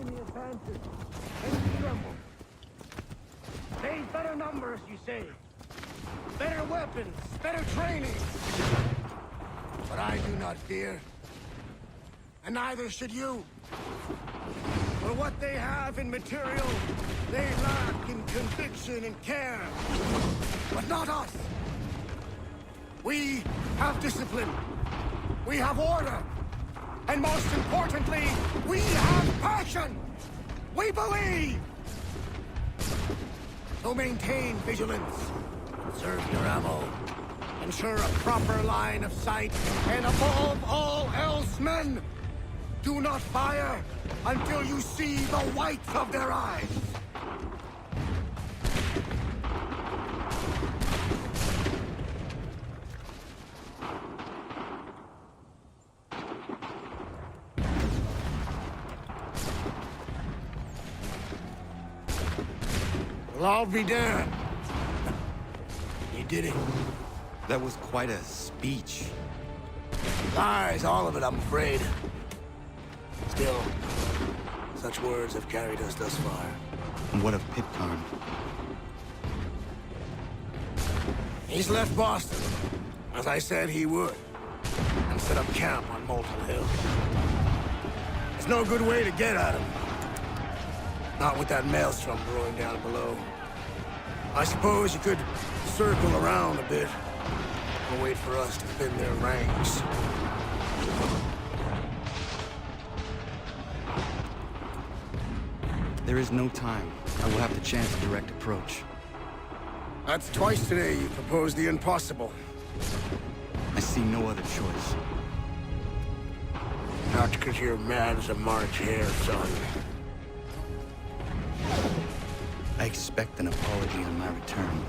enemy advances, and we tremble. They've better numbers, you say. Better weapons, better training. But I do not fear. And neither should you. For what they have in material, they lack in conviction and care. But not us. We have discipline. We have order. And most importantly, we have passion. We believe. So maintain vigilance. Conserve your ammo. Ensure a proper line of sight. And above all else, men, do not fire until you see the whites of their eyes. Well, I'll be damned. You did it. That was quite a speech. Lies, all of it, I'm afraid. Still, such words have carried us thus far. And what of Pitcairn? He's left Boston, as I said he would, and set up camp on Molten Hill. There's no good way to get at him. Not with that maelstrom brewing down below. I suppose you could circle around a bit, and wait for us to thin their ranks. There is no time. I will have to chance a direct approach. That's twice today you proposed the impossible. I see no other choice. Not because you're mad as a March hare, son. I expect an apology on my return.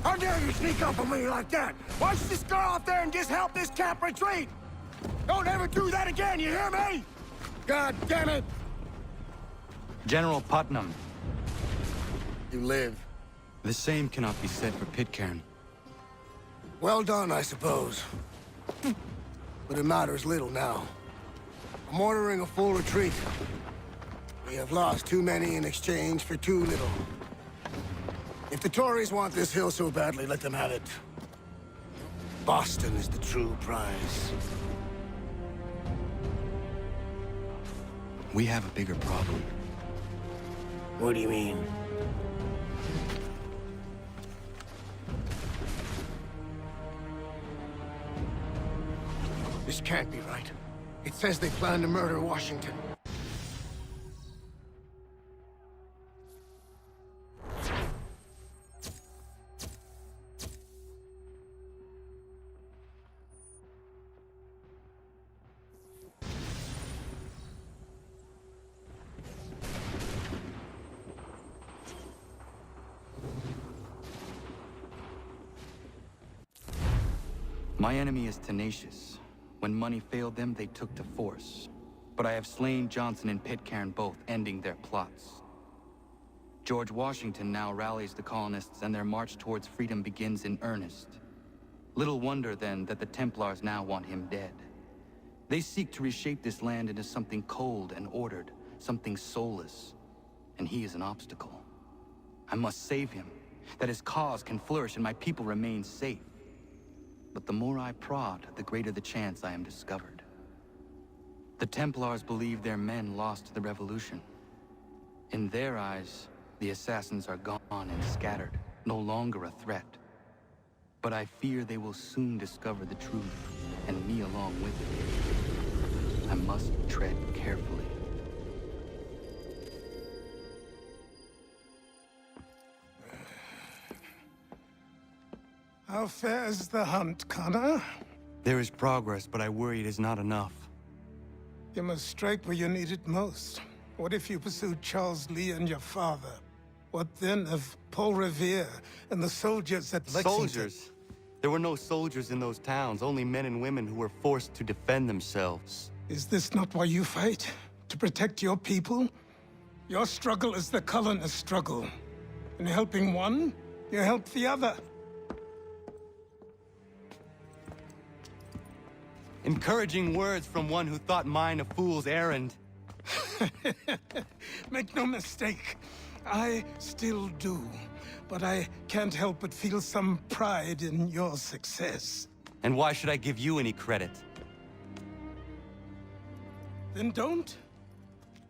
How dare you sneak up on me like that? Why don't you just go out there and just help this camp retreat? Don't ever do that again, you hear me? God damn it! General Putnam. You live. The same cannot be said for Pitcairn. Well done, I suppose. But it matters little now. I'm ordering a full retreat. We have lost too many in exchange for too little. If the Tories want this hill so badly, let them have it. Boston is the true prize. We have a bigger problem. What do you mean? This can't be right. It says they plan to murder Washington. My enemy is tenacious. When money failed them, they took to force. But I have slain Johnson and Pitcairn both, ending their plots. George Washington now rallies the colonists, and their march towards freedom begins in earnest. Little wonder, then, that the Templars now want him dead. They seek to reshape this land into something cold and ordered, something soulless. And he is an obstacle. I must save him, that his cause can flourish and my people remain safe. But the more I prod, the greater the chance I am discovered. The Templars believe their men lost the revolution. In their eyes, the assassins are gone and scattered, no longer a threat. But I fear they will soon discover the truth, and me along with it. I must tread carefully. How fares the hunt, Connor? There is progress, but I worry it is not enough. You must strike where you need it most. What if you pursued Charles Lee and your father? What then of Paul Revere and the soldiers at Lexington? Soldiers? There were no soldiers in those towns, only men and women who were forced to defend themselves. Is this not why you fight? To protect your people? Your struggle is the colonist struggle. In helping one, you help the other. Encouraging words from one who thought mine a fool's errand. Make no mistake, I still do. But I can't help but feel some pride in your success. And why should I give you any credit? Then don't.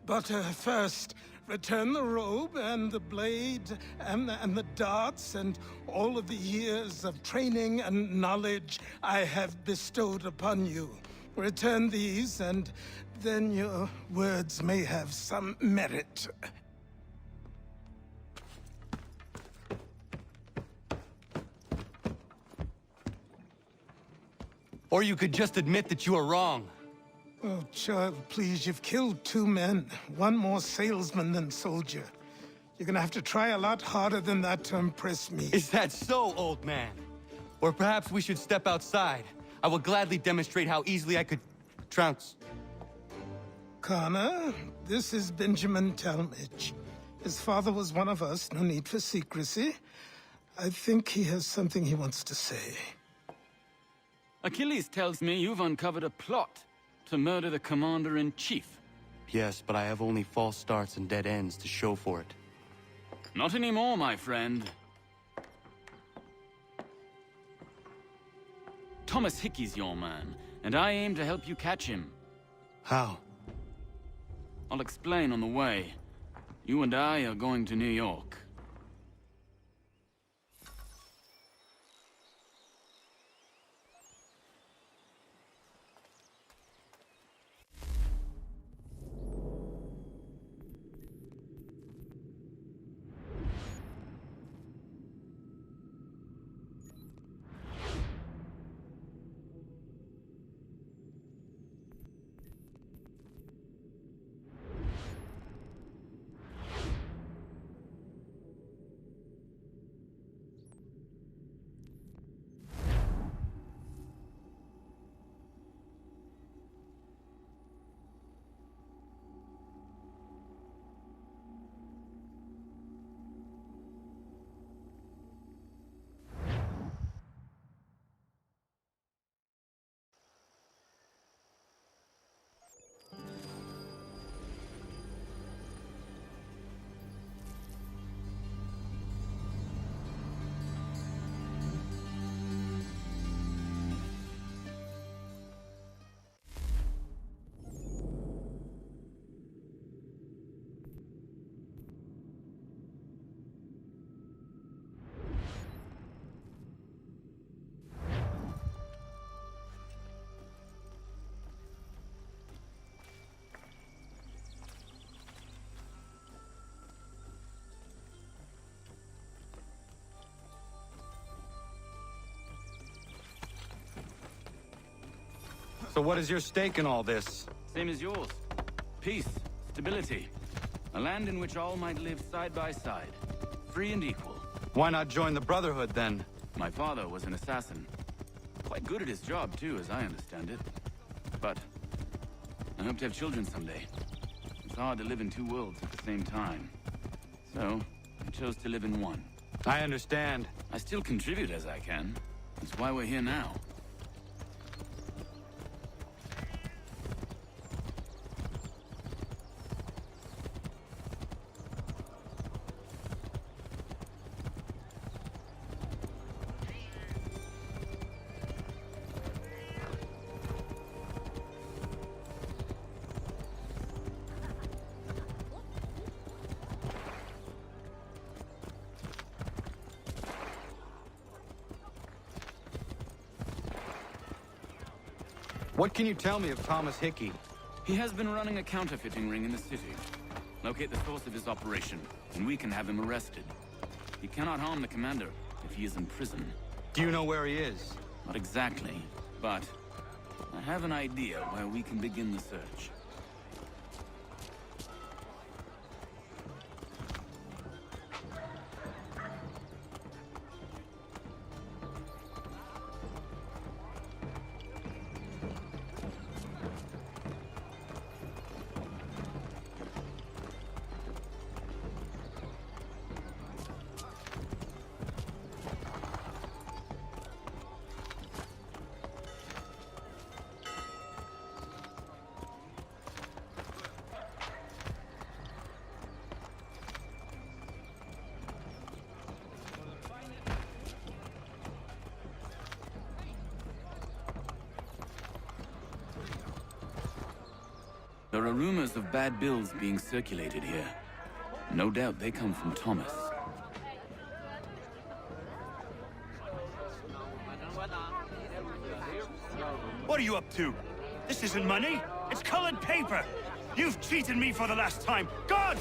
But first, return the robe and the blade and the darts and all of the years of training and knowledge I have bestowed upon you. Return these, and then your words may have some merit. Or you could just admit that you are wrong. Oh, child, please, you've killed 2 men. One more salesman than soldier. You're gonna have to try a lot harder than that to impress me. Is that so, old man? Or perhaps we should step outside. I will gladly demonstrate how easily I could trounce. Connor, this is Benjamin Talmadge. His father was one of us, no need for secrecy. I think he has something he wants to say. Achilles tells me you've uncovered a plot to murder the Commander-in-Chief. Yes, but I have only false starts and dead ends to show for it. Not anymore, my friend. Thomas Hickey's your man, and I aim to help you catch him. How? I'll explain on the way. You and I are going to New York. So what is your stake in all this? Same as yours. Peace, stability. A land in which all might live side by side. Free and equal. Why not join the Brotherhood, then? My father was an assassin. Quite good at his job, too, as I understand it. But I hope to have children someday. It's hard to live in 2 worlds at the same time. So, I chose to live in one. I understand. I still contribute as I can. That's why we're here now. What can you tell me of Thomas Hickey? He has been running a counterfeiting ring in the city. Locate the source of his operation, and we can have him arrested. He cannot harm the commander if he is in prison. Do you know where he is? Not exactly, but I have an idea where we can begin the search. There are rumors of bad bills being circulated here. No doubt they come from Thomas. What are you up to? This isn't money. It's colored paper. You've cheated me for the last time. God!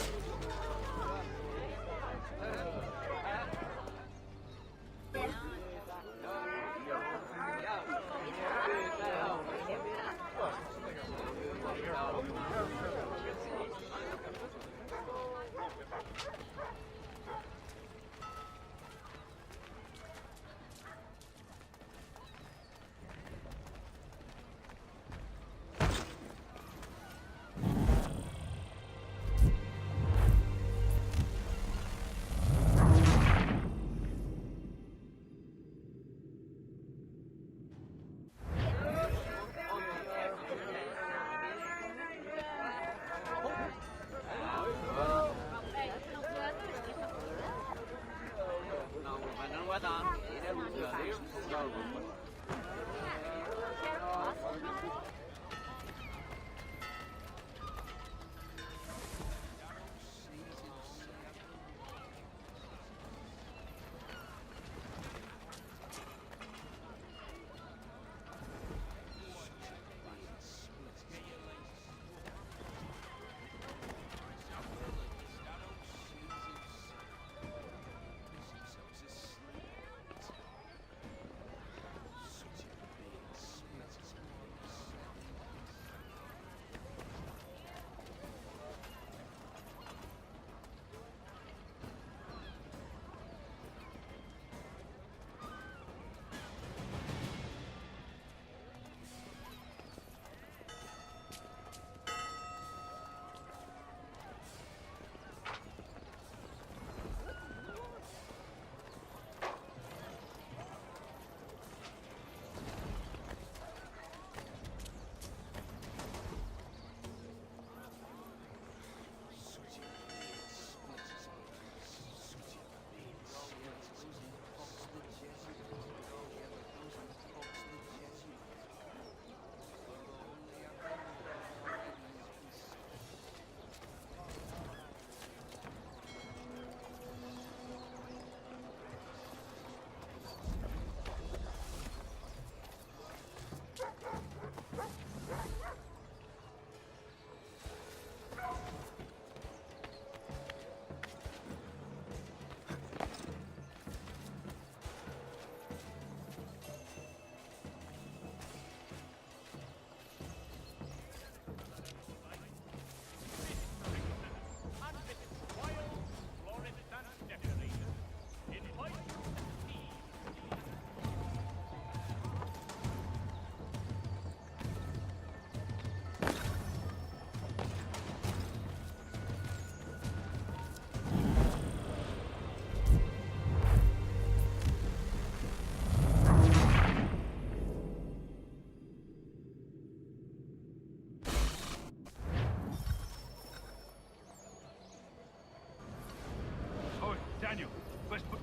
Daniel, best put...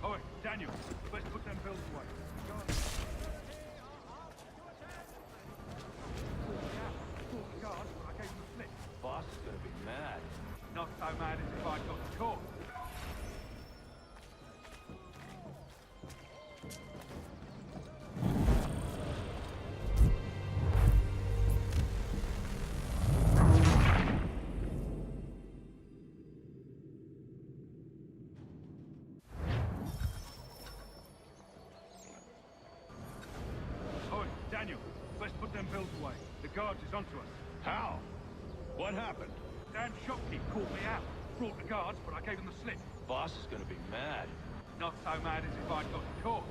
Oh, Daniel, let's put them bills away. God, I gave him a slip. Boss is gonna be mad. Not so mad as if I got caught. guards is onto us. How? What happened? Damn shopkeep caught me out. Brought the guards, but I gave him the slip. Boss is gonna be mad. Not so mad as if I'd got caught.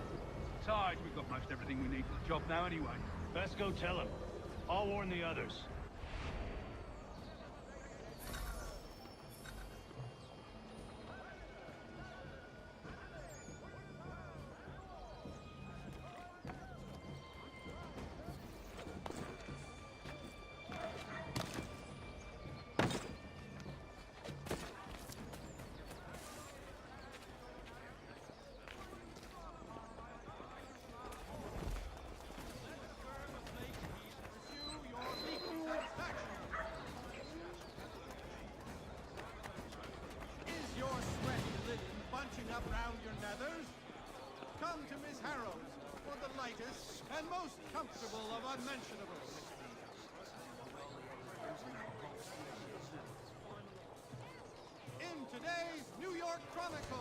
Besides, we've got most everything we need for the job now anyway. Best go tell him. I'll warn the others. And most comfortable of unmentionables. In today's New York Chronicle.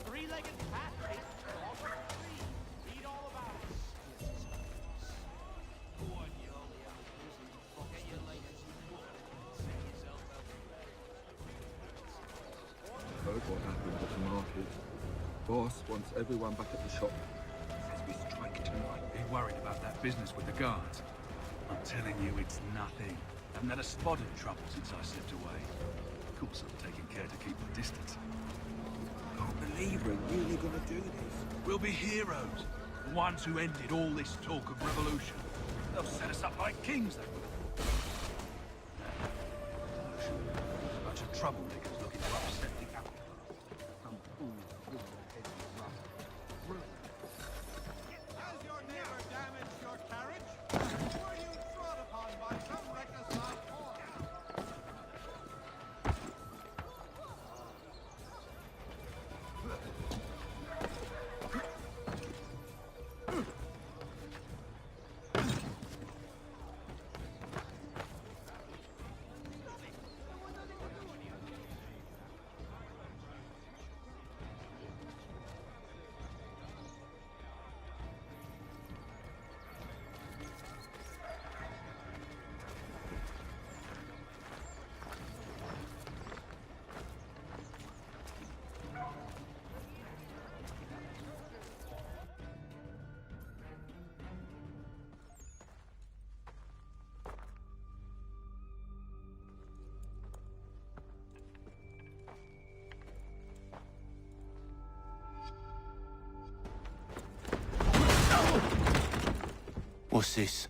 Three-legged cat race, all for free. Read all about it. Go on, you old young. Get your latest. Set yourself up. Heard what happened at the market. Boss wants everyone back at the shop. Says we strike tonight. Be worried about that business with the guards. I'm telling you, it's nothing. Haven't had a spot of trouble since I slipped away. Of course, I'm taking care to keep the distance. Can't believe we're really gonna do this. We'll be heroes. The ones who ended all this talk of revolution. They'll set us up like kings, they will. Revolution. A bunch of troublemakers looking to upset the apple cart. Some fools with their heads rough. Has your neighbor damaged your carriage? Were you trod upon by some reckless loud horse? What's this?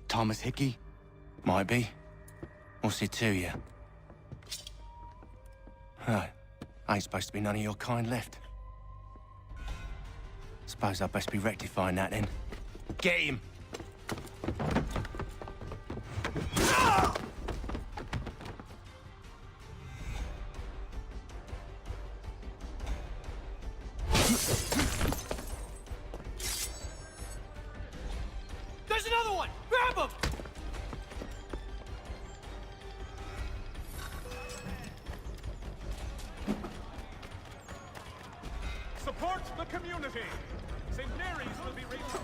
Thomas Hickey? Might be. What's it to you? Right. Ain't supposed to be none of your kind left. Suppose I'd best be rectifying that then. Get him! There's another one! Grab him! community. St. Mary's will be rebuilt.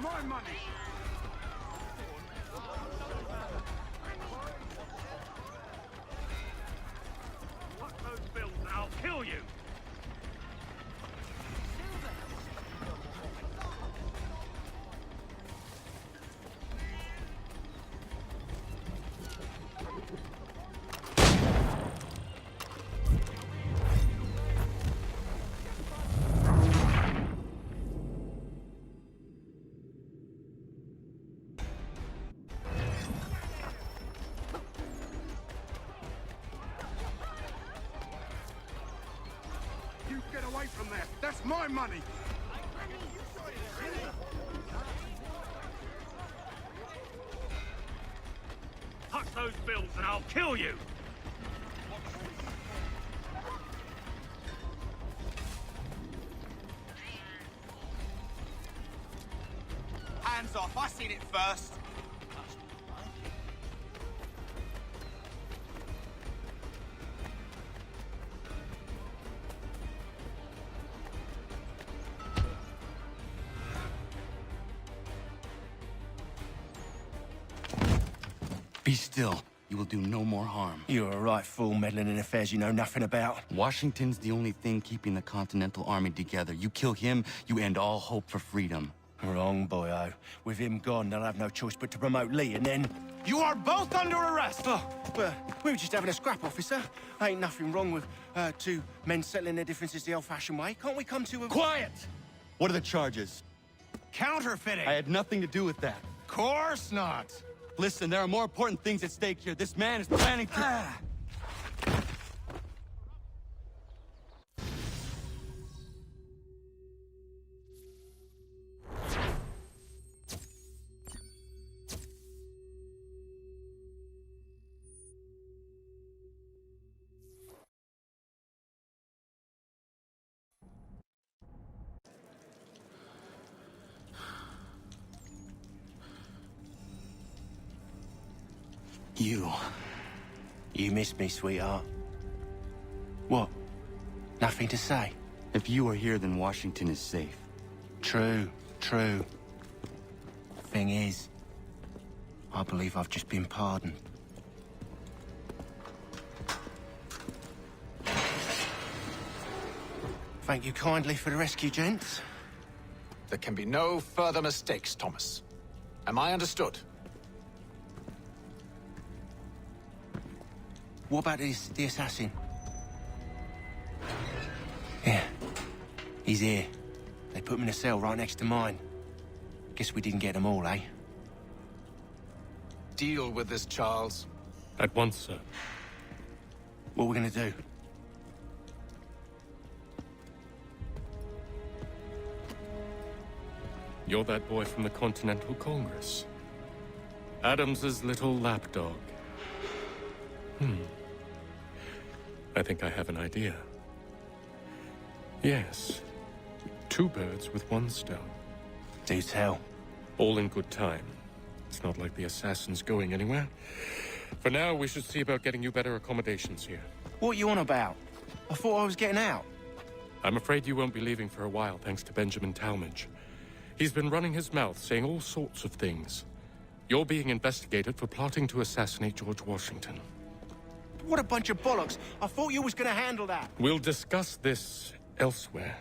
My money! Fuck those bills and I'll kill you! Get away from there! That's my money! Touch those bills and I'll kill you! Hands off, I seen it first. Be still. You will do no more harm. You're a right fool meddling in affairs you know nothing about. Washington's the only thing keeping the Continental Army together. You kill him, you end all hope for freedom. Wrong, boyo. With him gone, they'll have no choice but to promote Lee, and then... You are both under arrest! Oh, well, we were just having a scrap, officer. Ain't nothing wrong with two men settling their differences the old-fashioned way. Can't we come to a... Quiet! What are the charges? Counterfeiting! I had nothing to do with that. Course not! Listen, there are more important things at stake here. This man is planning to... You missed me, sweetheart. What? Nothing to say? If you are here, then Washington is safe. True. Thing is, I believe I've just been pardoned. Thank you kindly for the rescue, gents. There can be no further mistakes, Thomas. Am I understood? What about the assassin? Yeah. He's here. They put him in a cell right next to mine. Guess we didn't get them all, eh? Deal with this, Charles. At once, sir. What are we gonna do? You're that boy from the Continental Congress. Adams's little lapdog. I think I have an idea. Yes. Two birds with one stone. Do tell. All in good time. It's not like the assassin's going anywhere. For now, we should see about getting you better accommodations here. What are you on about? I thought I was getting out. I'm afraid you won't be leaving for a while, thanks to Benjamin Talmadge. He's been running his mouth, saying all sorts of things. You're being investigated for plotting to assassinate George Washington. What a bunch of bollocks. I thought you was gonna handle that. We'll discuss this elsewhere.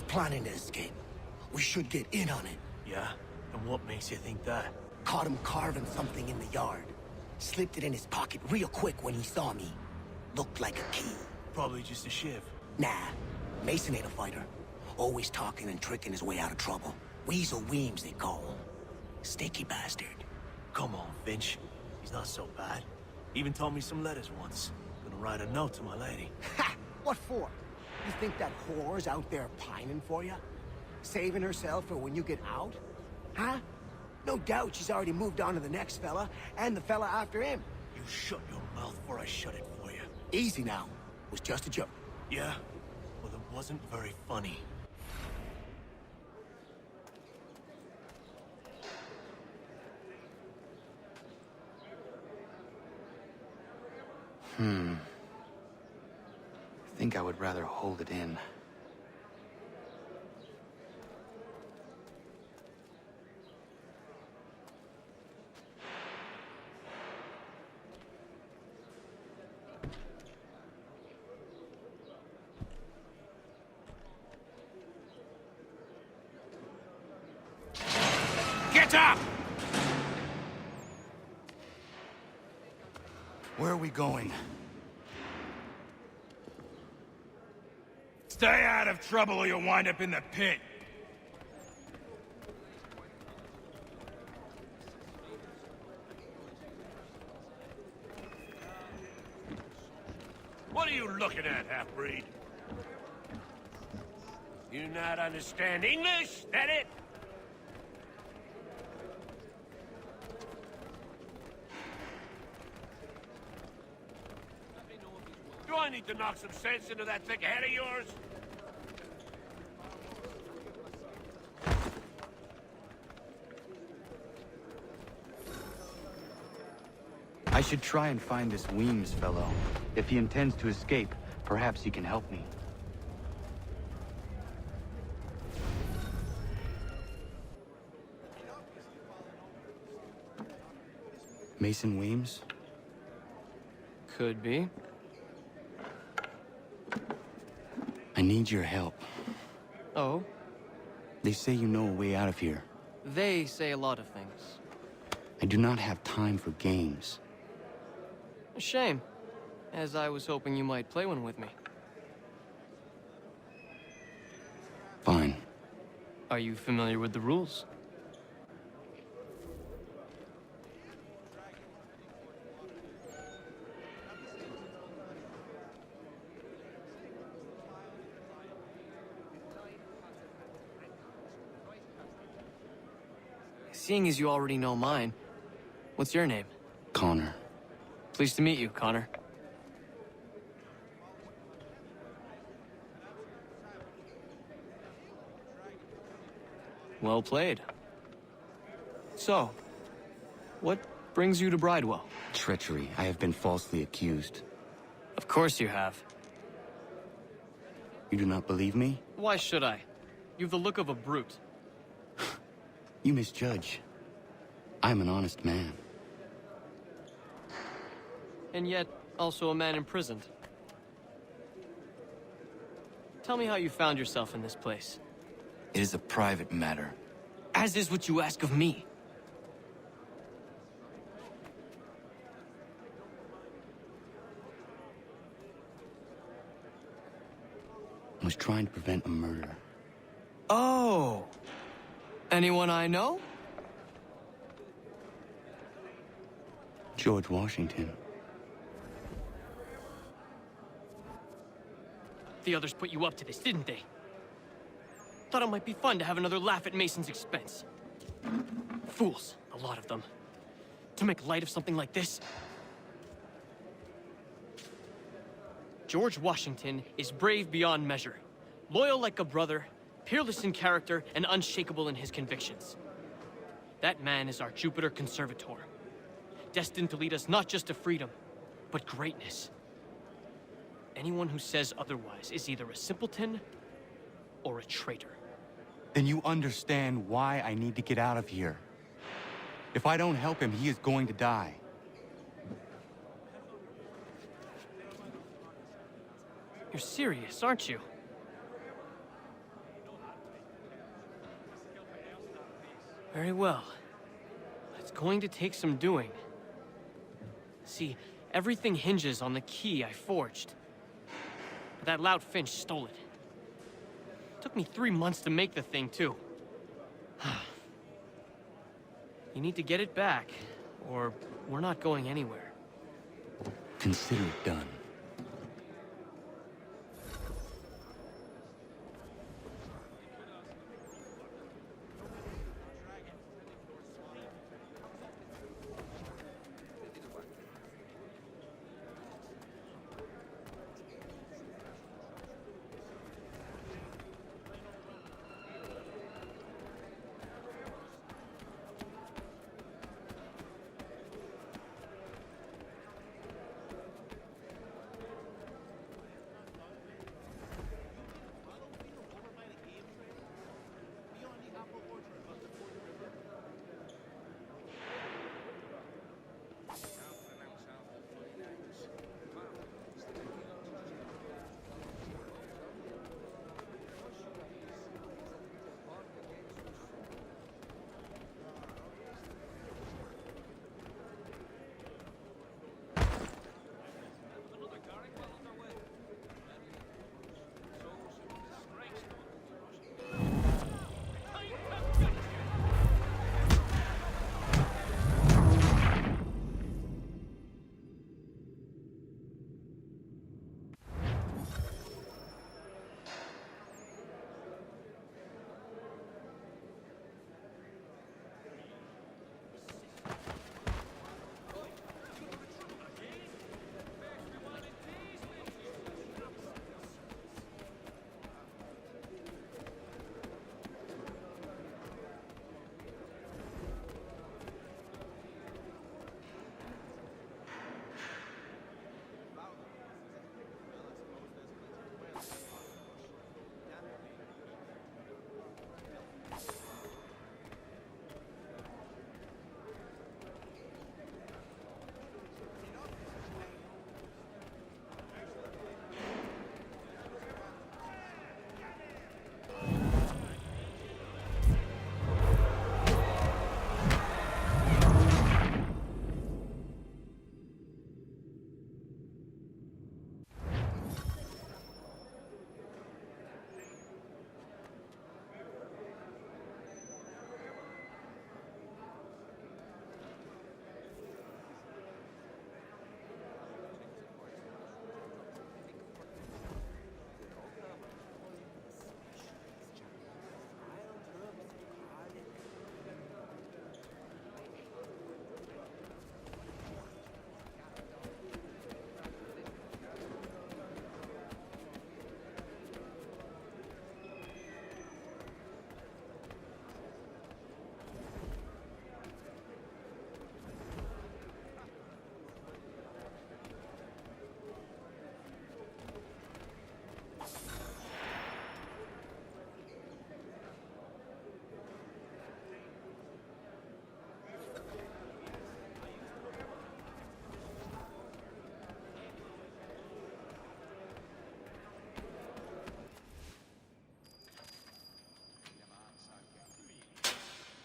planning to escape. We should get in on it. Yeah? And what makes you think that? Caught him carving something in the yard. Slipped it in his pocket real quick when he saw me. Looked like a key. Probably just a shiv. Nah, Mason ain't a fighter. Always talking and tricking his way out of trouble. Weasel Weems, they call him. Sneaky bastard. Come on, Finch. He's not so bad. Even taught me some letters once. Gonna write a note to my lady. Ha! What for? You think that whore's out there pining for you? Saving herself for when you get out? Huh? No doubt she's already moved on to the next fella, and the fella after him. You shut your mouth before I shut it for you. Easy now. It was just a joke. Yeah? Well, it wasn't very funny. I think I would rather hold it in. Get up! Where are we going? Stay out of trouble or you'll wind up in the pit. What are you looking at, half-breed? You not understand English? That it? Do I need to knock some sense into that thick head of yours? I should try and find this Weems fellow. If he intends to escape, perhaps he can help me. Mason Weems? Could be. I need your help. Oh? They say you know a way out of here. They say a lot of things. I do not have time for games. A shame, as I was hoping you might play one with me. Fine. Are you familiar with the rules? Seeing as you already know mine, what's your name? Connor. Pleased to meet you, Connor. Well played. So, what brings you to Bridewell? Treachery. I have been falsely accused. Of course you have. You do not believe me? Why should I? You've the look of a brute. You misjudge. I'm an honest man. And yet, also a man imprisoned. Tell me how you found yourself in this place. It is a private matter. As is what you ask of me. I was trying to prevent a murder. Oh! Anyone I know? George Washington. The others put you up to this, didn't they? Thought it might be fun to have another laugh at Mason's expense. Fools, a lot of them. To make light of something like this. George Washington is brave beyond measure, loyal like a brother, peerless in character, and unshakable in his convictions. That man is our Jupiter Conservator, destined to lead us not just to freedom, but greatness. Anyone who says otherwise is either a simpleton or a traitor. Then you understand why I need to get out of here. If I don't help him, he is going to die. You're serious, aren't you? Very well. It's going to take some doing. See, everything hinges on the key I forged. But that loud Finch stole it. Took me 3 months to make the thing, too. You need to get it back, or we're not going anywhere. Consider it done.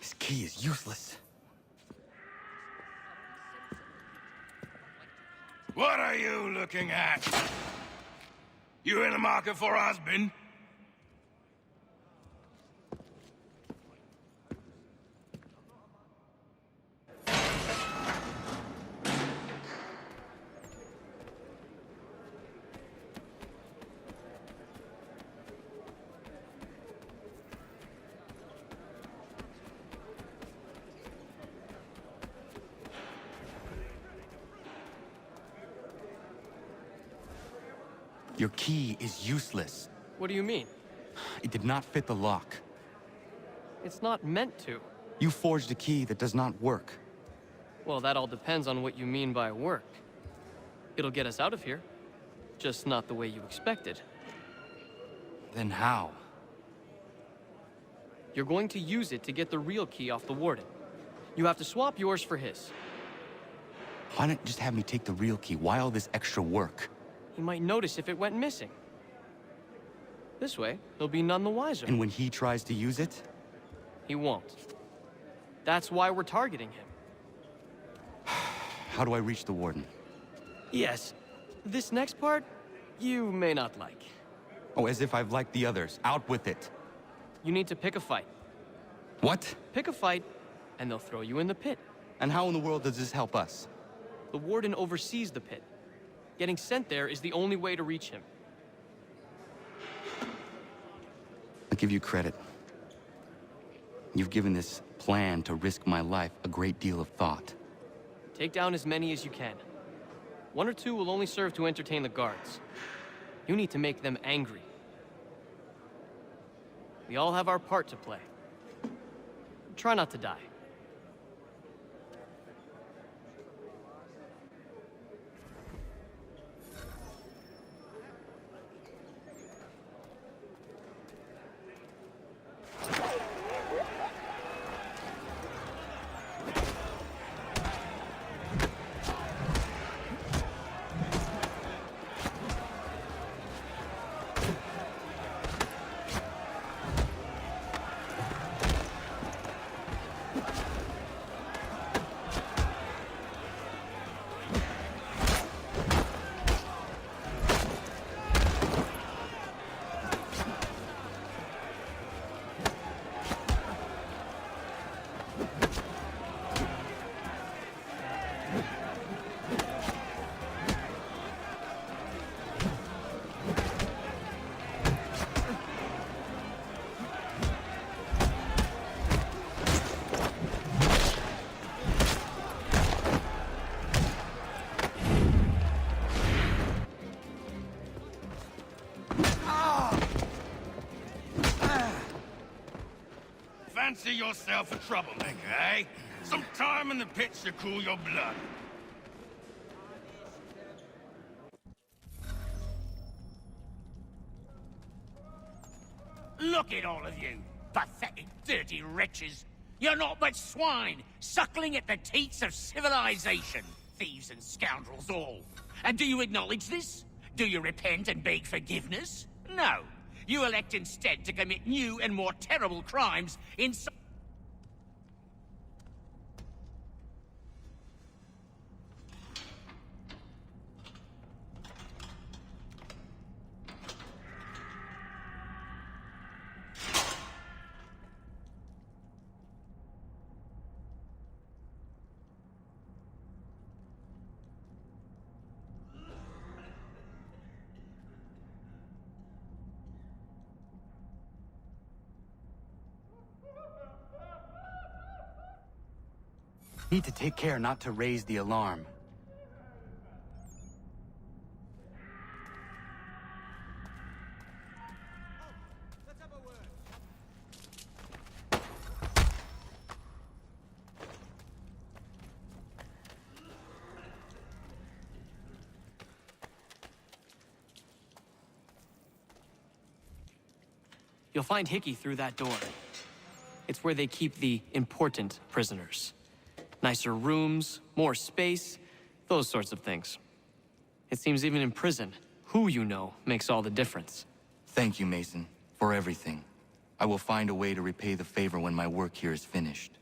This key is useless. What are you looking at? You in the market for a husband? Your key is useless. What do you mean? It did not fit the lock. It's not meant to. You forged a key that does not work. Well, that all depends on what you mean by work. It'll get us out of here. Just not the way you expected. Then how? You're going to use it to get the real key off the warden. You have to swap yours for his. Why not just have me take the real key? Why all this extra work? He might notice if it went missing. This way, he'll be none the wiser. And when he tries to use it? He won't. That's why we're targeting him. How do I reach the warden? Yes. This next part, you may not like. Oh, as if I've liked the others. Out with it. You need to pick a fight. What? Pick a fight, and they'll throw you in the pit. And how in the world does this help us? The warden oversees the pit. Getting sent there is the only way to reach him. I'll give you credit. You've given this plan to risk my life a great deal of thought. Take down as many as you can. 1 or 2 will only serve to entertain the guards. You need to make them angry. We all have our part to play. Try not to die. Fancy yourself a troublemaker, eh? Some time in the pits to cool your blood. Look at all of you, pathetic, dirty wretches. You're not but swine, suckling at the teats of civilization. Thieves and scoundrels all. And do you acknowledge this? Do you repent and beg forgiveness? No. You elect instead to commit new and more terrible crimes in Need to take care not to raise the alarm. You'll find Hickey through that door. It's where they keep the important prisoners. Nicer rooms, more space, those sorts of things. It seems even in prison, who you know makes all the difference. Thank you, Mason, for everything. I will find a way to repay the favor when my work here is finished.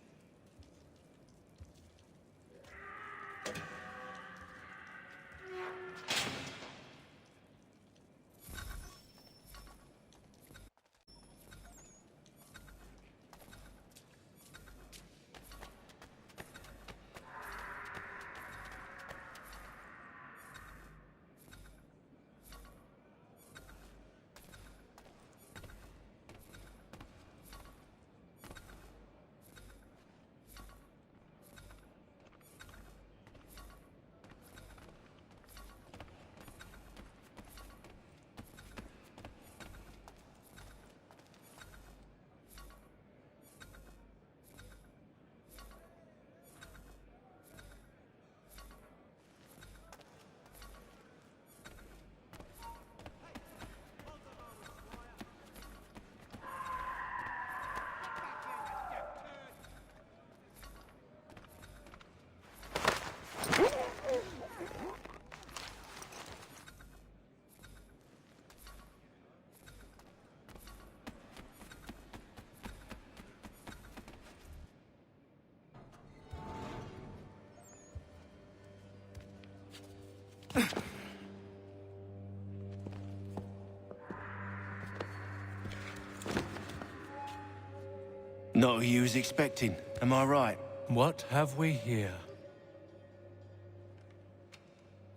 Not who you was expecting, am I right? What have we here?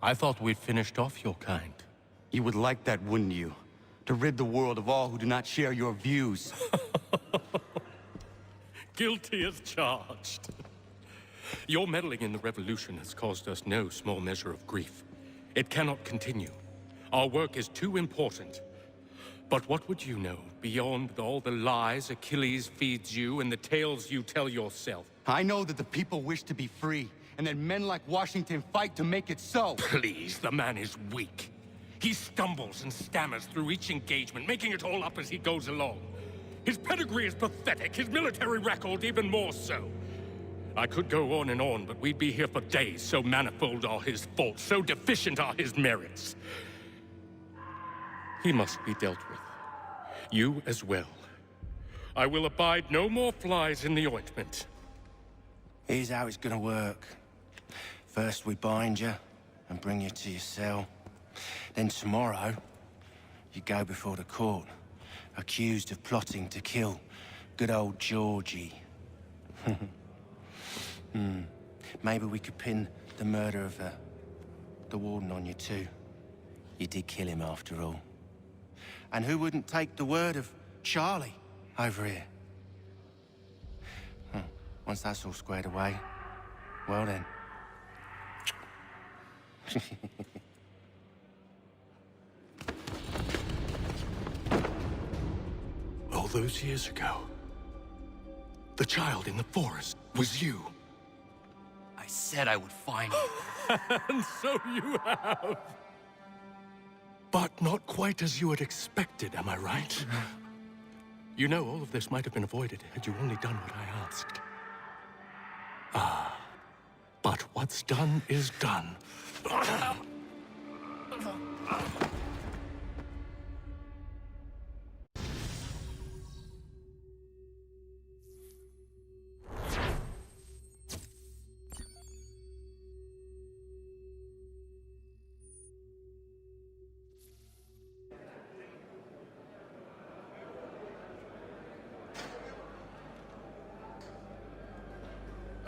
I thought we'd finished off your kind. You would like that, wouldn't you? To rid the world of all who do not share your views. Guilty as charged. Your meddling in the revolution has caused us no small measure of grief. It cannot continue. Our work is too important. But what would you know beyond all the lies Achilles feeds you and the tales you tell yourself? I know that the people wish to be free, and that men like Washington fight to make it so. Please, the man is weak. He stumbles and stammers through each engagement, making it all up as he goes along. His pedigree is pathetic, his military record even more so. I could go on and on, but we'd be here for days, so manifold are his faults, so deficient are his merits. He must be dealt with. You as well. I will abide no more flies in the ointment. Here's how it's gonna work. First we bind you and bring you to your cell. Then tomorrow, you go before the court, accused of plotting to kill good old Georgie. Maybe we could pin the murder of the warden on you too. You did kill him after all. And who wouldn't take the word of Charlie over here? Once that's all squared away, well then. All those years ago, the child in the forest was you. I said I would find you. And so you have. But not quite as you had expected, am I right? You know, all of this might have been avoided had you only done what I asked. But what's done is done.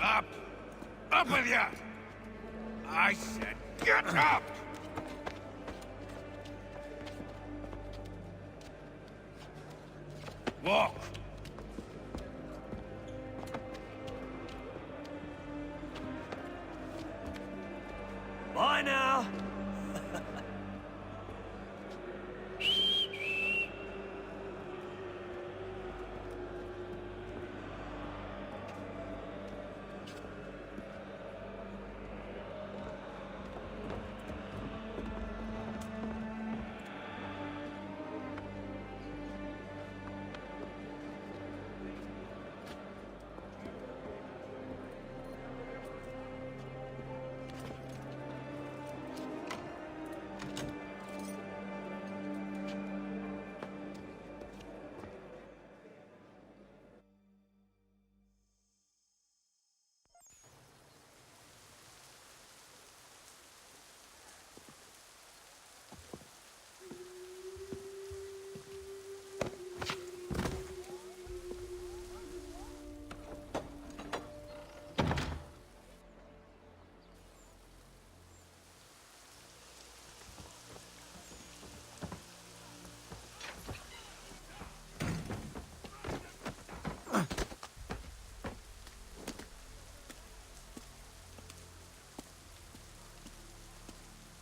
Up! Up with you! I said get up! Walk! Bye now.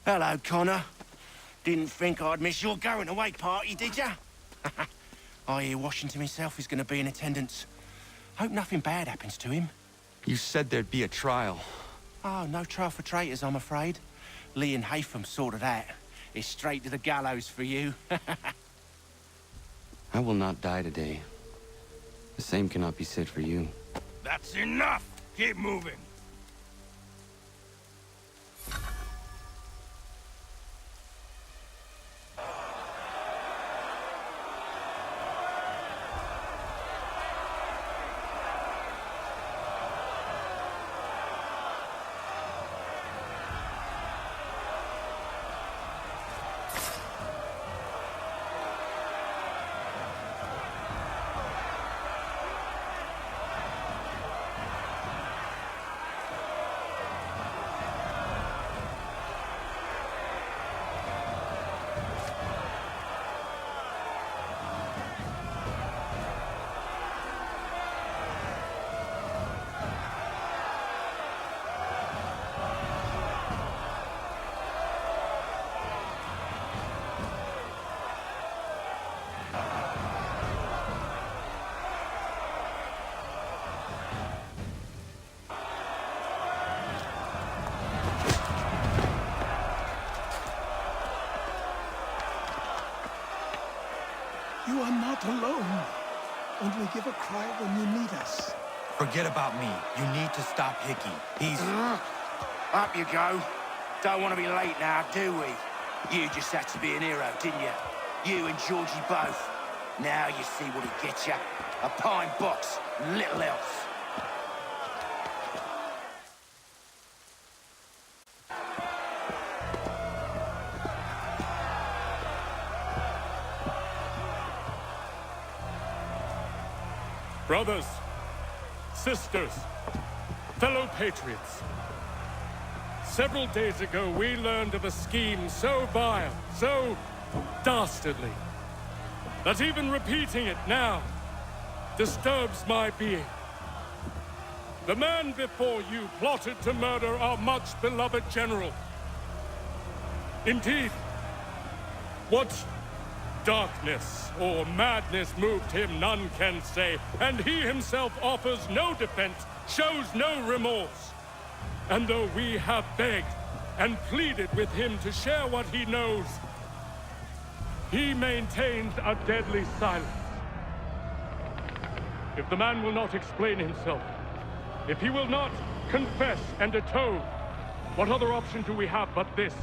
Hello, Connor. Didn't think I'd miss your going-away party, did ya? I hear Washington himself is going to be in attendance. Hope nothing bad happens to him. You said there'd be a trial. Oh, no trial for traitors, I'm afraid. Lee and Haytham sorted that. It's straight to the gallows for you. I will not die today. The same cannot be said for you. That's enough! Keep moving! You are not alone. Only give a cry when you need us. Forget about me. You need to stop Hickey. He's... Up you go. Don't want to be late now, do we? You just had to be an hero, didn't you? You and Georgie both. Now you see what he gets you. A pine box, little else. Brothers, sisters, fellow patriots. Several days ago, we learned of a scheme so vile, so dastardly, that even repeating it now disturbs my being. The man before you plotted to murder our much-beloved general. Indeed, what darkness or madness moved him, none can say, and he himself offers no defense, shows no remorse. And though we have begged and pleaded with him to share what he knows, he maintains a deadly silence. If the man will not explain himself, if he will not confess and atone, what other option do we have but this?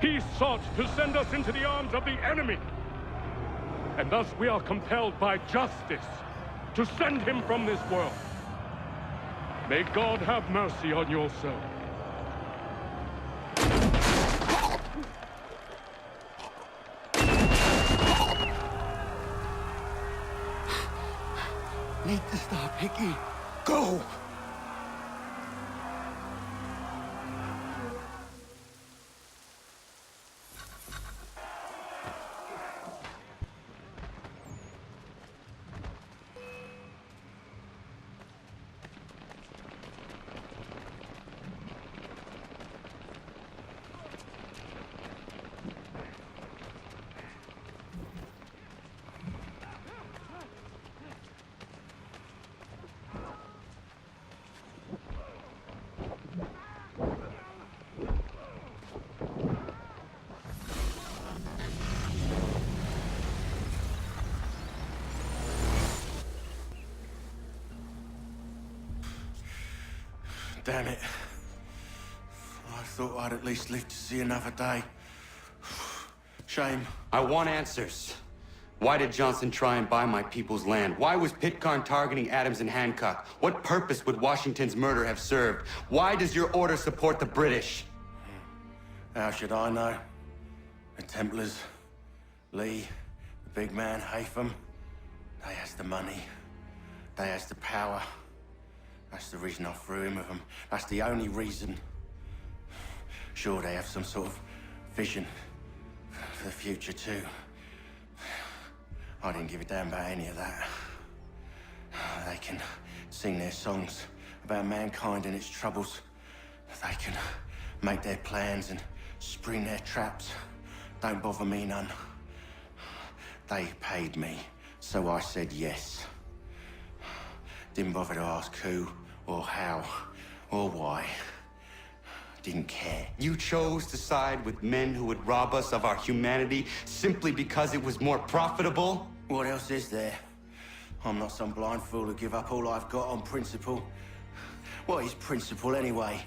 He sought to send us into the arms of the enemy. And thus we are compelled by justice to send him from this world. May God have mercy on your soul. Need to stop, Hickey. Go! Damn it. I thought I'd at least live to see another day. Shame. I want answers. Why did Johnson try and buy my people's land? Why was Pitcairn targeting Adams and Hancock? What purpose would Washington's murder have served? Why does your order support the British? How should I know? The Templars, Lee, the big man, Haytham, they has the money. They has the power. That's the reason I threw in with them. That's the only reason. Sure, they have some sort of vision for the future, too. I didn't give a damn about any of that. They can sing their songs about mankind and its troubles. They can make their plans and spring their traps. Don't bother me none. They paid me, so I said yes. Didn't bother to ask who, or how, or why. Didn't care. You chose to side with men who would rob us of our humanity simply because it was more profitable? What else is there? I'm not some blind fool who give up all I've got on principle. What is principle, anyway?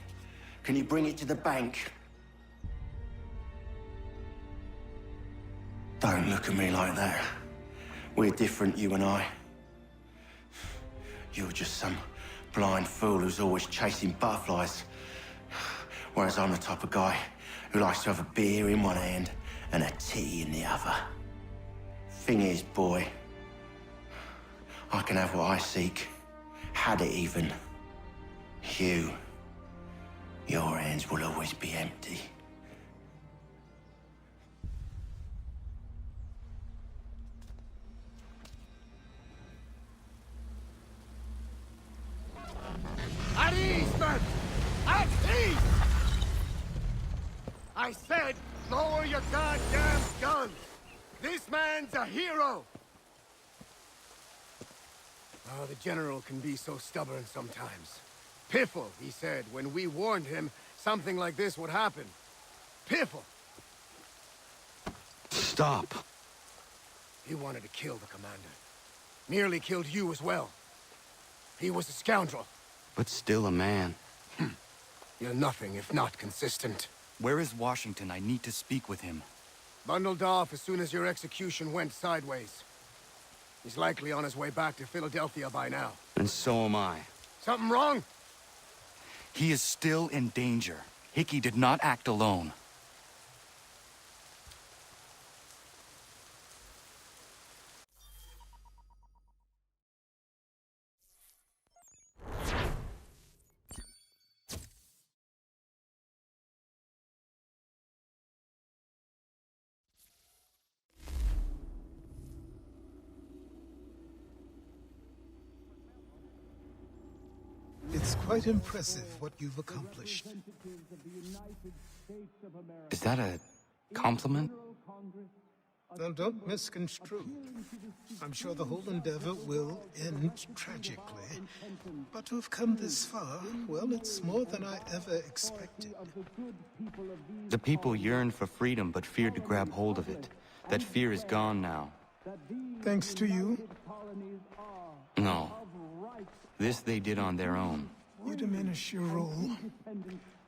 Can you bring it to the bank? Don't look at me like that. We're different, you and I. You're just some blind fool who's always chasing butterflies. Whereas I'm the type of guy who likes to have a beer in one hand and a tea in the other. Thing is, boy, I can have what I seek. Had it even. Your hands will always be empty. At ease, men! At ease! I said, lower your goddamn guns! This man's a hero! Oh, the General can be so stubborn sometimes. Piffle, he said, when we warned him something like this would happen. Piffle! Stop. He wanted to kill the commander. Nearly killed you as well. He was a scoundrel. But still a man. You're nothing if not consistent. Where is Washington? I need to speak with him. Bundled off as soon as your execution went sideways. He's likely on his way back to Philadelphia by now. And so am I. Something wrong? He is still in danger. Hickey did not act alone. It's quite impressive what you've accomplished. Is that a compliment? Now, don't misconstrue. I'm sure the whole endeavor will end tragically. But to have come this far, well, it's more than I ever expected. The people yearned for freedom but feared to grab hold of it. That fear is gone now. Thanks to you? No. This they did on their own. You diminish your role.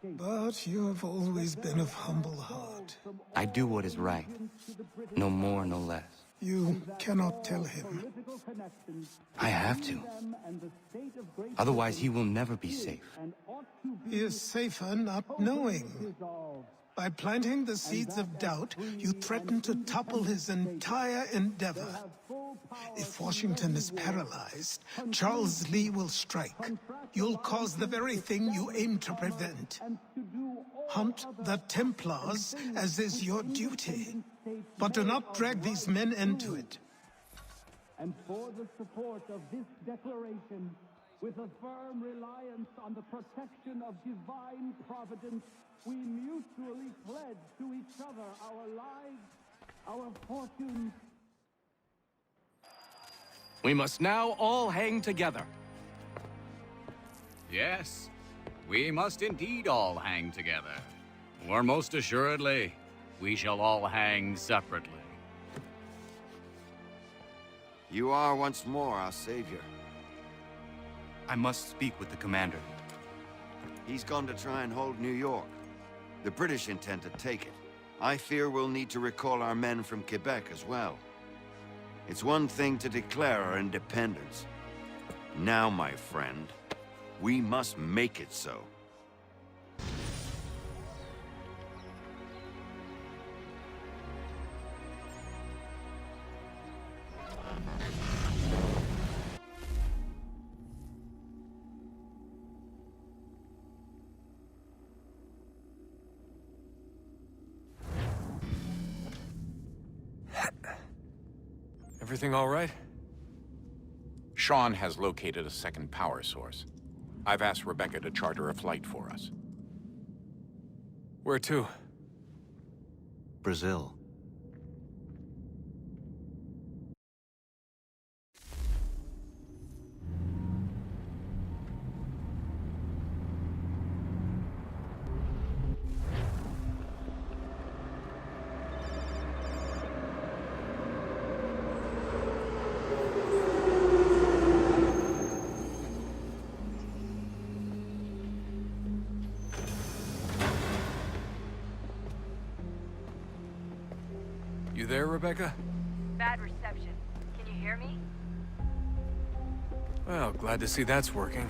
But you have always been of humble heart. I do what is right. No more, no less. You cannot tell him. I have to. Otherwise, he will never be safe. He is safer not knowing. By planting the seeds of doubt, you threaten to topple his entire endeavor. If Washington is paralyzed, Charles Lee will strike. You'll cause the very thing you aim to prevent. Hunt the Templars, as is your duty. But do not drag these men into it. And for the support of this declaration, with a firm reliance on the protection of divine providence, we mutually pledge to each other our lives, our fortunes. We must now all hang together. Yes, we must indeed all hang together. Or most assuredly, we shall all hang separately. You are once more our savior. I must speak with the commander. He's gone to try and hold New York. The British intend to take it. I fear we'll need to recall our men from Quebec as well. It's one thing to declare our independence. Now, my friend, we must make it so. Everything all right? Sean has located a second power source. I've asked Rebecca to charter a flight for us. Where to? Brazil. You there, Rebecca? Bad reception. Can you hear me? Well, glad to see that's working.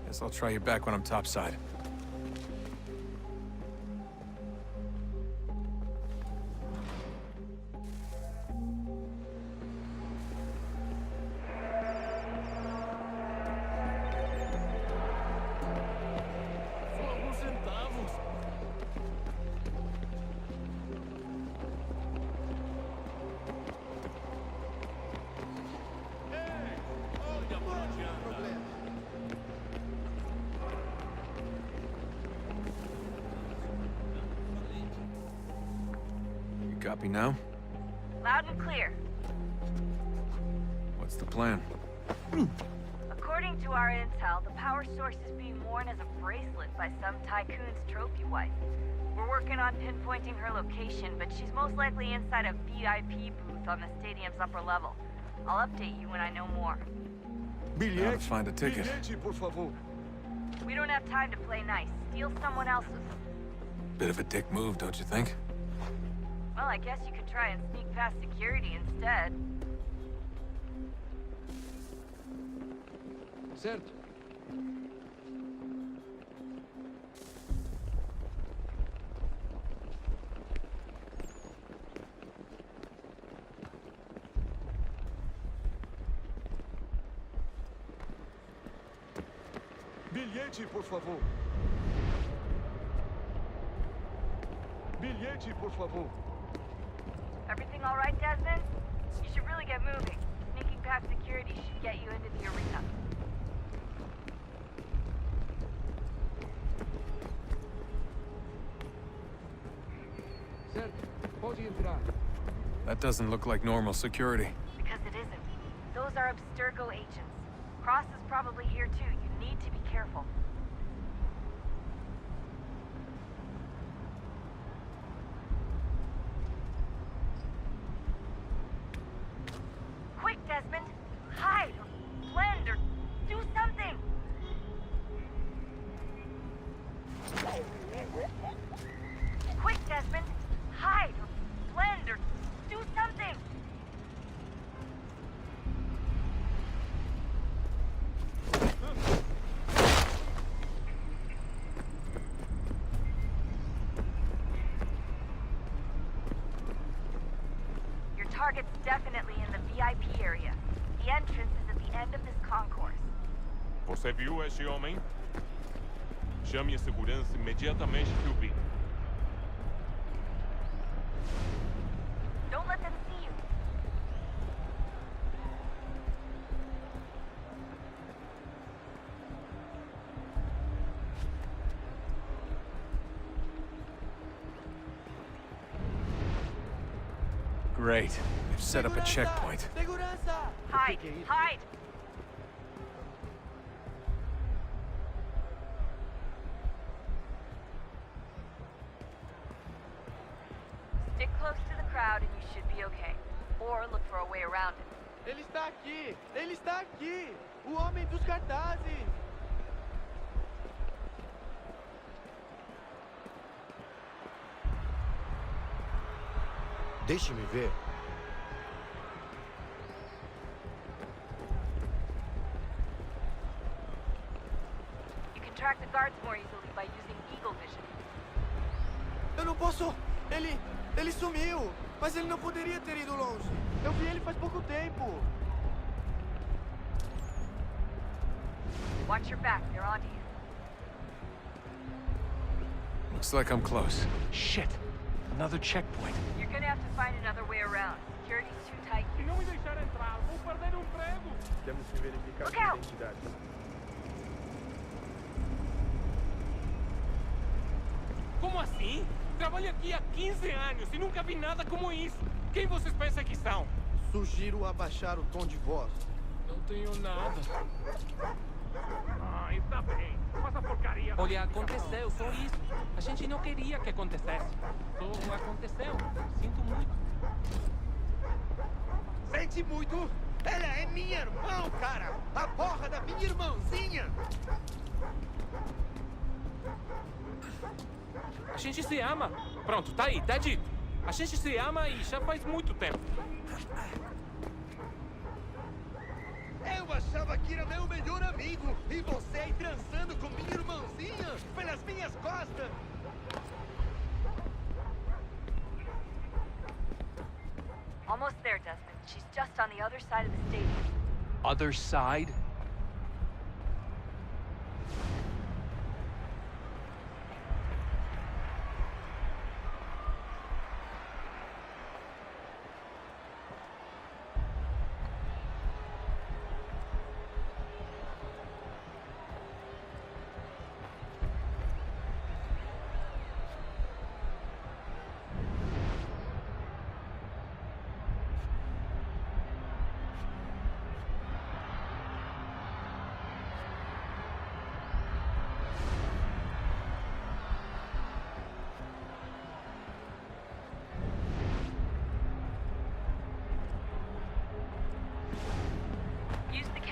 Guess I'll try you back when I'm topside. Copy now? Loud and clear. What's the plan? According to our intel, the power source is being worn as a bracelet by some tycoon's trophy wife. We're working on pinpointing her location, but she's most likely inside a VIP booth on the stadium's upper level. I'll update you when I know more. How to find a ticket. We don't have time to play nice. Steal someone else's. Bit of a dick move, don't you think? Well, I guess you could try and sneak past security instead. Certo. Bilhete, por favor. Bilhete, por favor. Everything all right, Desmond? You should really get moving. Sneaking past security should get you into the arena. Certo. Pode entrar. That doesn't look like normal security. Because it isn't. Those are Abstergo agents. Cross is probably here too. You need to be careful. Quick, Desmond! Hide or blend or do something! Quick, Desmond! Hide or blend or do something! Your target's definitely in the VIP area. The entrance is at the end of this concourse. Você viu esse homem? Chame a segurança imediatamente que o vi. Don't let them see you. Great. They've set up a checkpoint. Hide! Hide! Stick close to the crowd and you should be okay. Or look for a way around it. Ele está aqui! Ele está aqui! O homem dos cartazes! Deixe-me ver. You can track the guards more easily by using Eagle Vision. Eu não posso... Ele sumiu! Mas ele não poderia ter ido longe. Eu vi ele faz pouco tempo. Watch your back, they're onto you. Looks like I'm close. Shit. Another checkpoint. You're gonna have to find another way around. Security's too tight Se here. não me deixar entrar, vou perder o emprego. Temos que verificar Look sua out! identidade. Como assim? Trabalho aqui há 15 anos e nunca vi nada como isso. Quem vocês pensam que são? Sugiro abaixar o tom de voz. Não tenho nada. Ah, está bem. Mas a porcaria... Olha, aconteceu, só isso. A gente não queria que acontecesse. Só aconteceu. Sinto muito. Sente muito? Ela é minha irmã, cara! A porra da minha irmãzinha! A gente se ama. Pronto, tá aí, tá dito. A gente se ama e já faz muito tempo. Eu achava que era meu melhor amigo. E você aí transando com minha irmãzinha pelas minhas costas. Almost there, Desmond. She's just on the other side of the stadium. Other side?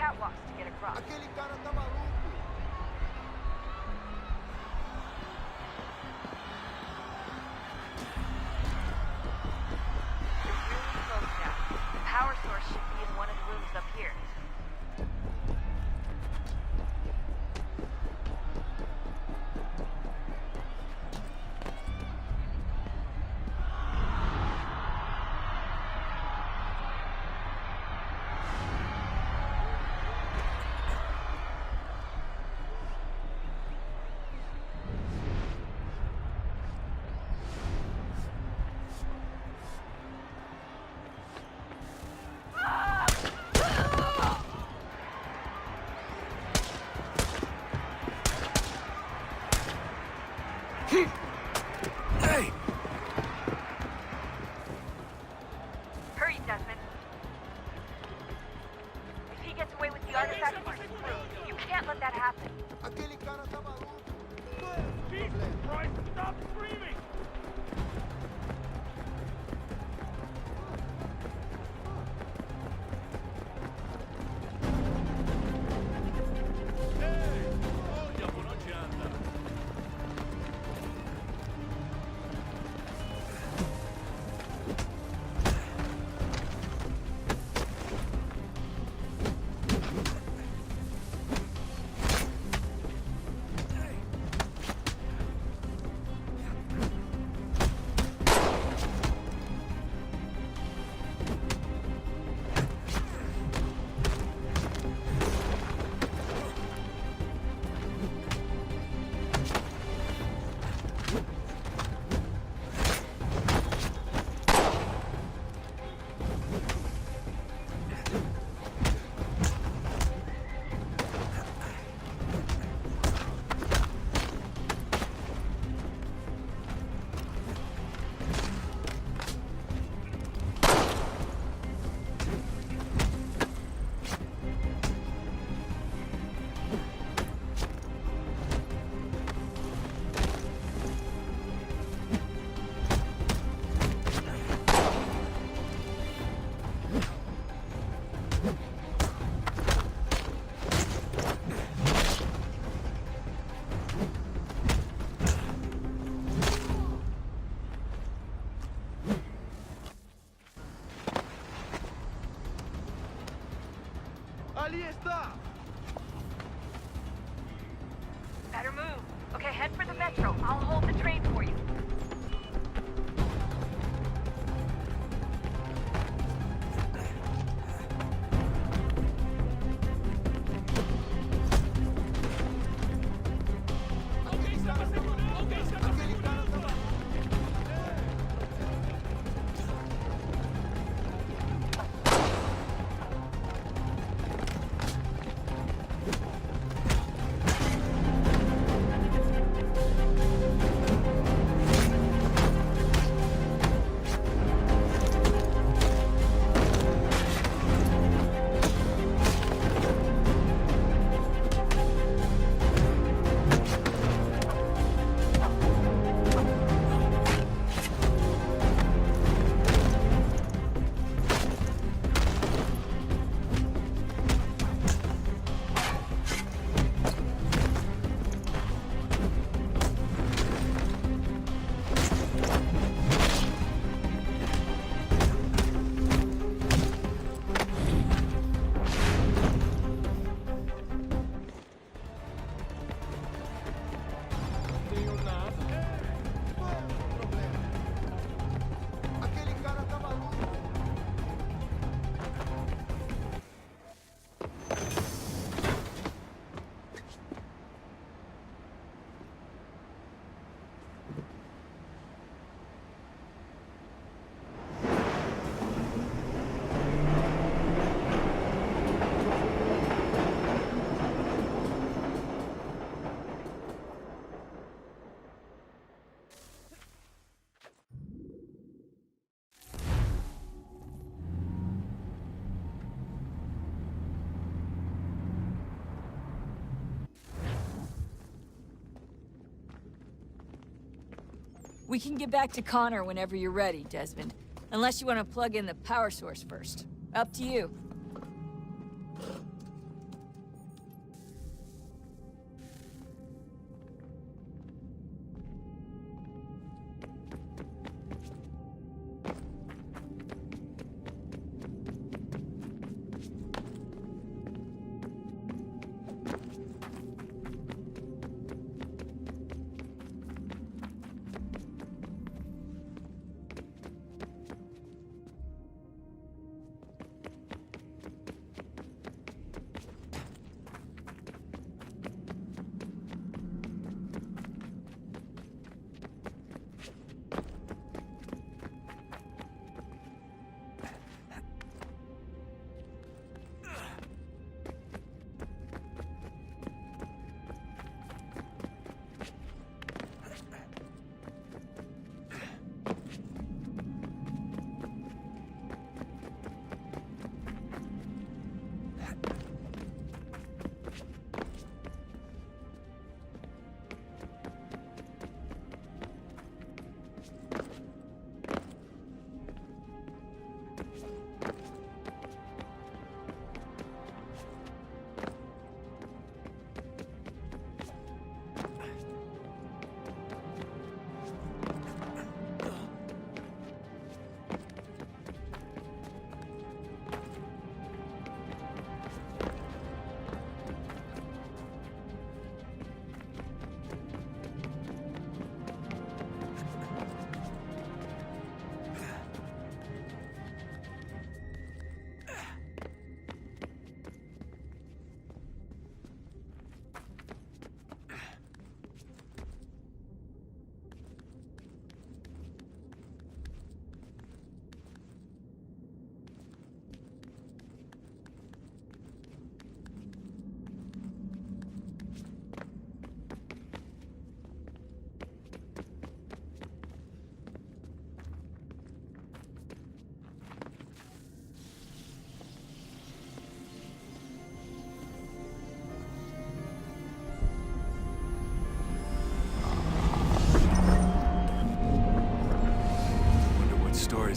catwalks to get across. Aquele cara tá maluco. You're really close now. The power source should be in one of the rooms up here. Hey! Hurry, Desmond. If he gets away with the artifact for his crew, you can't let that happen. Aquele cara tá maluco. Jesus Christ, stop screaming! Olha por onde anda. Ali está! Better move. Okay, head for the metro. I'll hold the train for you. We can get back to Connor whenever you're ready, Desmond. Unless you want to plug in the power source first. Up to you.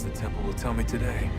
guess the temple will tell me today.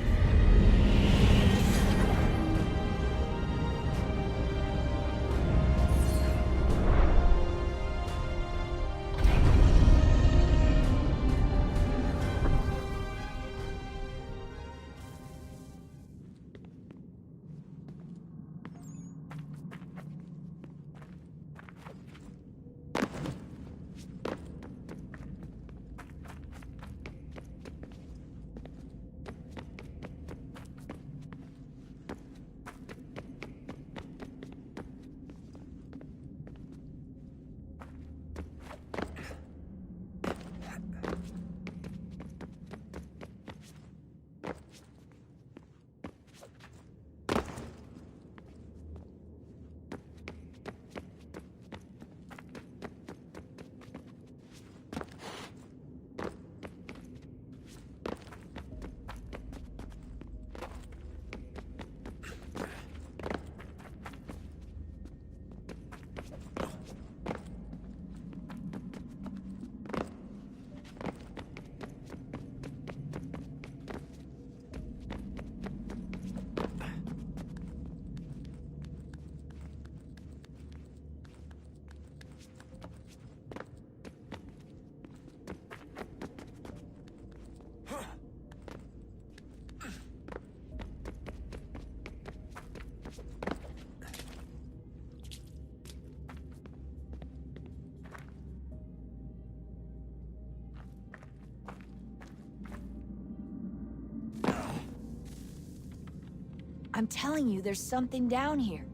I'm telling you, there's something down here.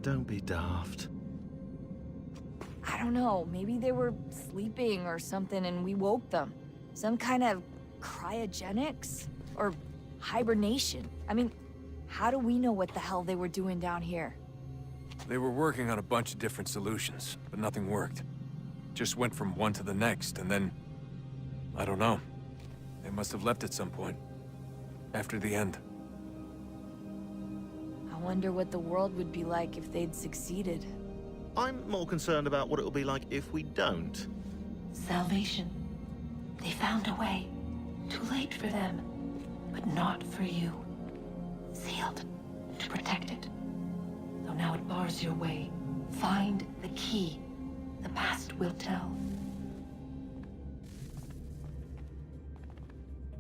Don't be daft. I don't know, maybe they were sleeping or something and we woke them. Some kind of cryogenics? Or hibernation? I mean, how do we know what the hell they were doing down here? They were working on a bunch of different solutions, but nothing worked. Just went from one to the next, and then... I don't know. They must have left at some point. After the end. I wonder what the world would be like if they'd succeeded. I'm more concerned about what it'll be like if we don't. Salvation. They found a way. Too late for them, but not for you. Sealed to protect it. Though now it bars your way. Find the key. The past will tell.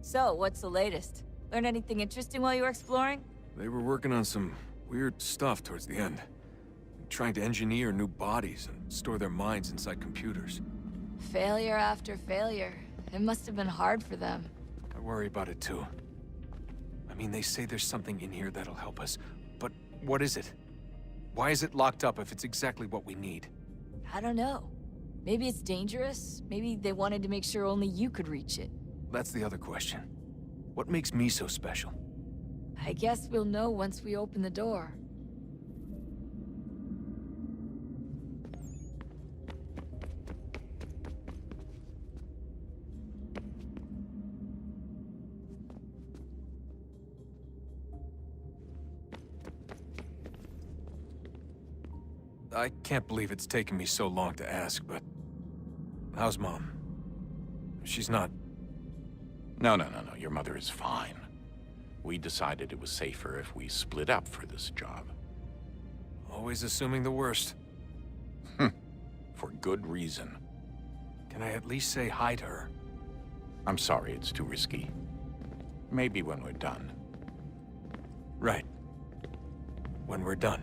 So, what's the latest? Learn anything interesting while you were exploring? They were working on some weird stuff towards the end. Trying to engineer new bodies and store their minds inside computers. Failure after failure. It must have been hard for them. I worry about it too. I mean, they say there's something in here that'll help us, but what is it? Why is it locked up if it's exactly what we need? I don't know. Maybe it's dangerous. Maybe they wanted to make sure only you could reach it. That's the other question. What makes me so special? I guess we'll know once we open the door. I can't believe it's taken me so long to ask, but... how's Mom? She's not... No. Your mother is fine. We decided it was safer if we split up for this job. Always assuming the worst. For good reason. Can I at least say hi to her? I'm sorry, it's too risky. Maybe when we're done. Right. When we're done.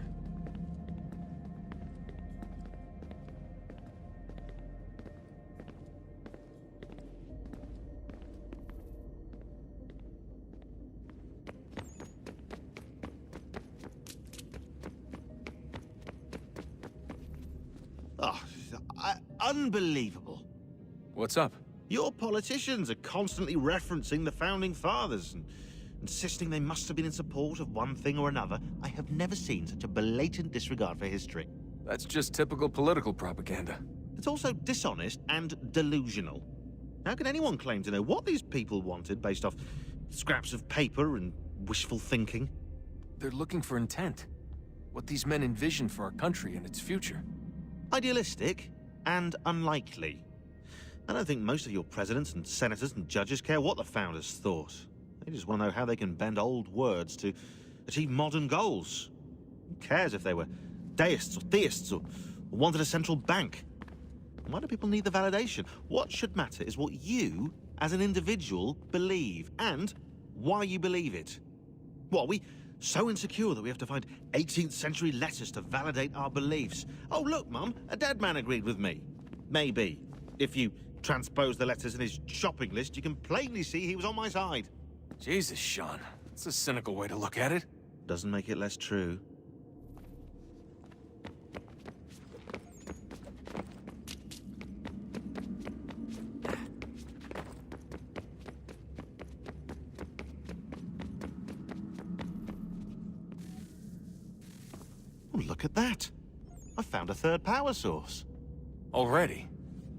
Unbelievable. What's up? Your politicians are constantly referencing the Founding Fathers and insisting they must have been in support of one thing or another. I have never seen such a blatant disregard for history. That's just typical political propaganda. It's also dishonest and delusional. How can anyone claim to know what these people wanted based off scraps of paper and wishful thinking? They're looking for intent. What these men envision for our country and its future. Idealistic and unlikely. I don't think most of your presidents and senators and judges care what the founders thought. They just want to know how they can bend old words to achieve modern goals. Who cares if they were deists or theists or wanted a central bank? Why do people need the validation? What should matter is what you, as an individual, believe, and why you believe it. What, are we so insecure that we have to find 18th century letters to validate our beliefs? Oh, look, Mum, a dead man agreed with me. Maybe. If you transpose the letters in his shopping list, you can plainly see he was on my side. Jesus, Sean. That's a cynical way to look at it. Doesn't make it less true. Oh, look at that. I found a third power source. Already?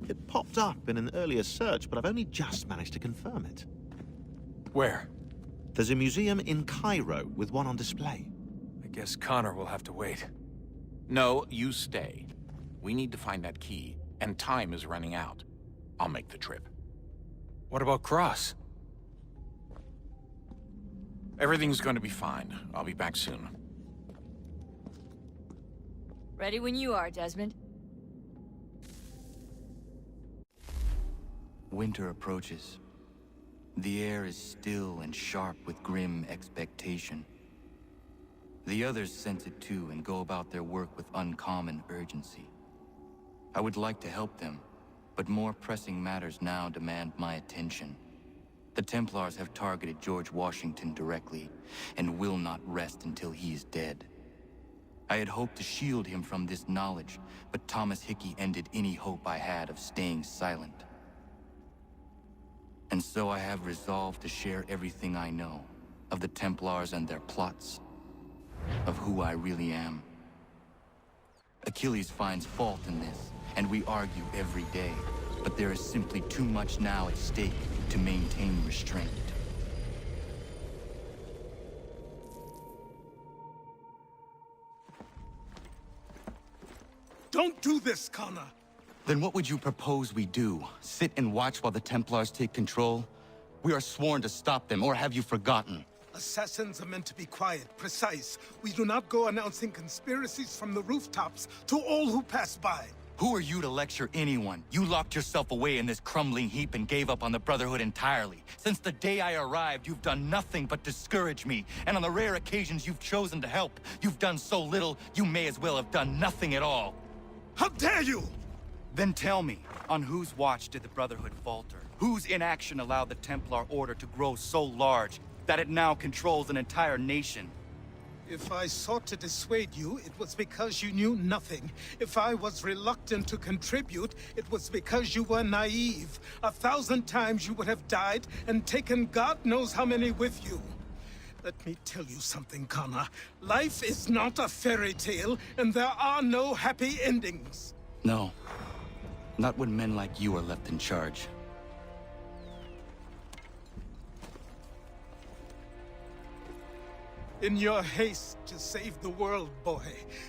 It popped up in an earlier search, but I've only just managed to confirm it. Where? There's a museum in Cairo with one on display. I guess Connor will have to wait. No, you stay. We need to find that key, and time is running out. I'll make the trip. What about Cross? Everything's going to be fine. I'll be back soon. Ready when you are, Desmond. Winter approaches. The air is still and sharp with grim expectation. The others sense it too and go about their work with uncommon urgency. I would like to help them, but more pressing matters now demand my attention. The Templars have targeted George Washington directly, and will not rest until he is dead. I had hoped to shield him from this knowledge, but Thomas Hickey ended any hope I had of staying silent. And so I have resolved to share everything I know of the Templars and their plots, of who I really am. Achilles finds fault in this, and we argue every day, but there is simply too much now at stake to maintain restraint. Don't do this, Connor! Then what would you propose we do? Sit and watch while the Templars take control? We are sworn to stop them, or have you forgotten? Assassins are meant to be quiet, precise. We do not go announcing conspiracies from the rooftops to all who pass by. Who are you to lecture anyone? You locked yourself away in this crumbling heap and gave up on the Brotherhood entirely. Since the day I arrived, you've done nothing but discourage me. And on the rare occasions you've chosen to help, you've done so little, you may as well have done nothing at all. How dare you! Then tell me, on whose watch did the Brotherhood falter? Whose inaction allowed the Templar Order to grow so large that it now controls an entire nation? If I sought to dissuade you, it was because you knew nothing. If I was reluctant to contribute, it was because you were naive. 1,000 times you would have died and taken God knows how many with you. Let me tell you something, Connor. Life is not a fairy tale, and there are no happy endings. No. Not when men like you are left in charge. In your haste to save the world, boy,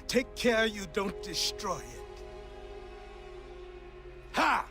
take care you don't destroy it. Ha!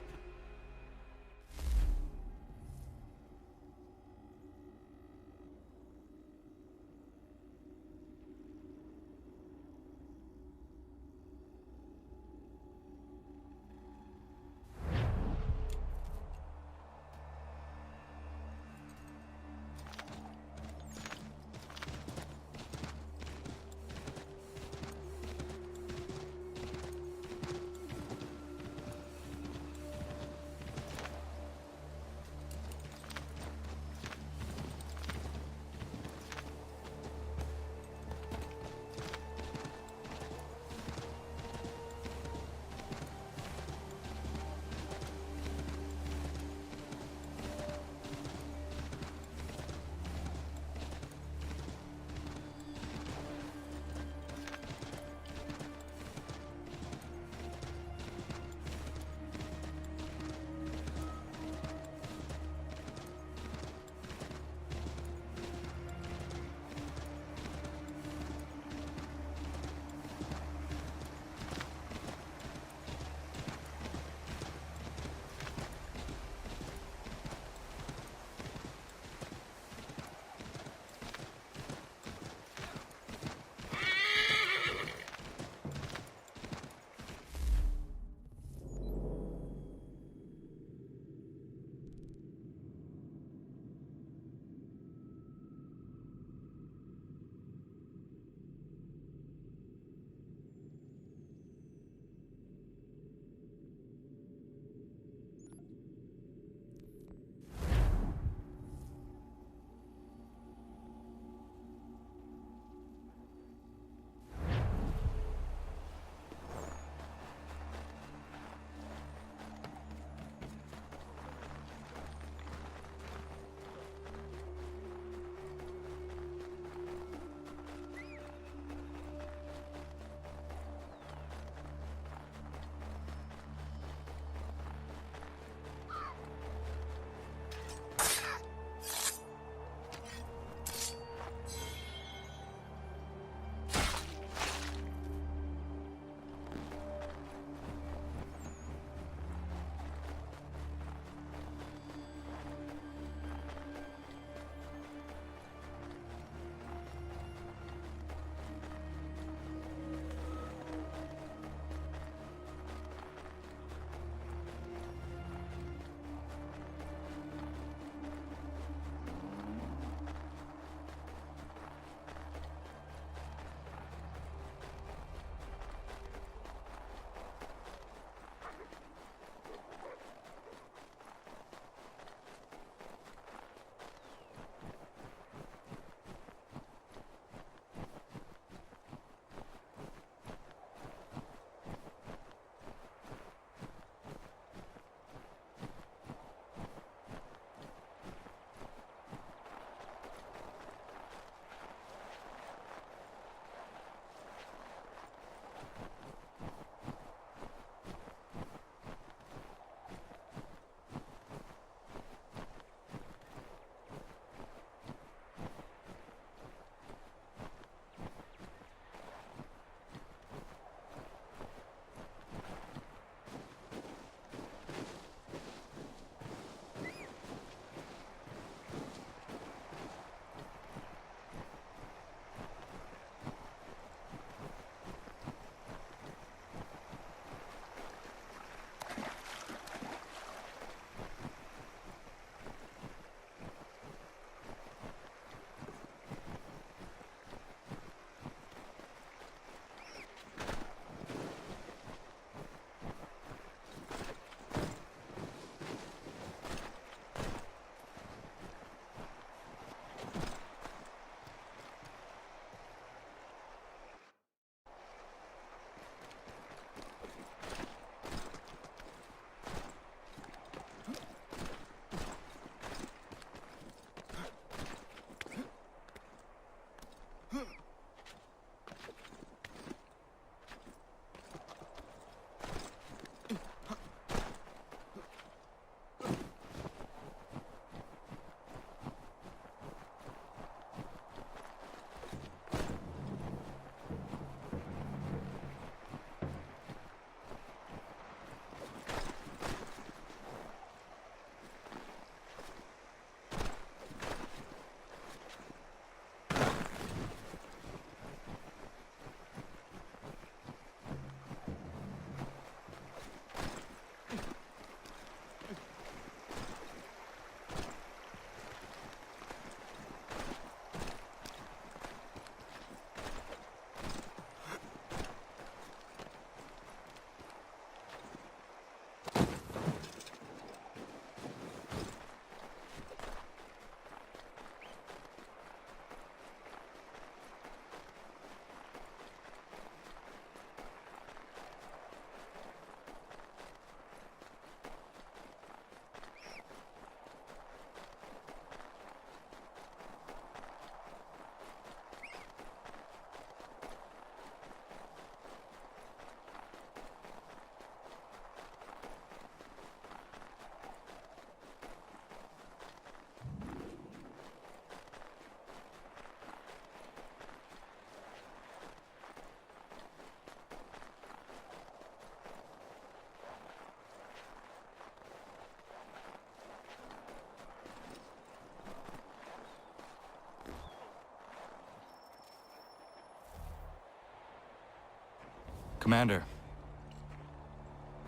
Commander.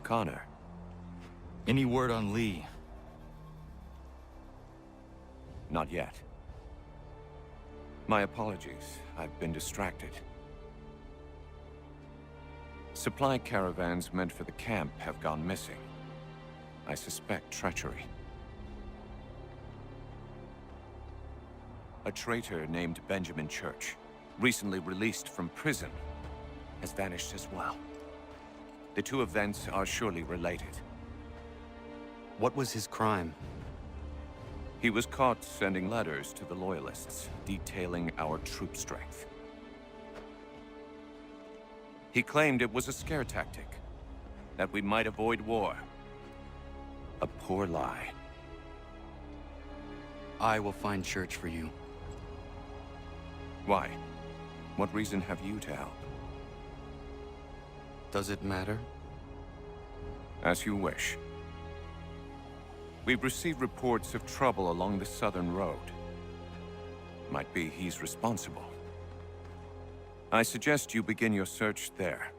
Connor. Any word on Lee? Not yet. My apologies. I've been distracted. Supply caravans meant for the camp have gone missing. I suspect treachery. A traitor named Benjamin Church, recently released from prison, has vanished as well. The two events are surely related. What was his crime? He was caught sending letters to the Loyalists, detailing our troop strength. He claimed it was a scare tactic, that we might avoid war. A poor lie. I will find Church for you. Why? What reason have you to help? Does it matter? As you wish. We've received reports of trouble along the southern road. Might be he's responsible. I suggest you begin your search there.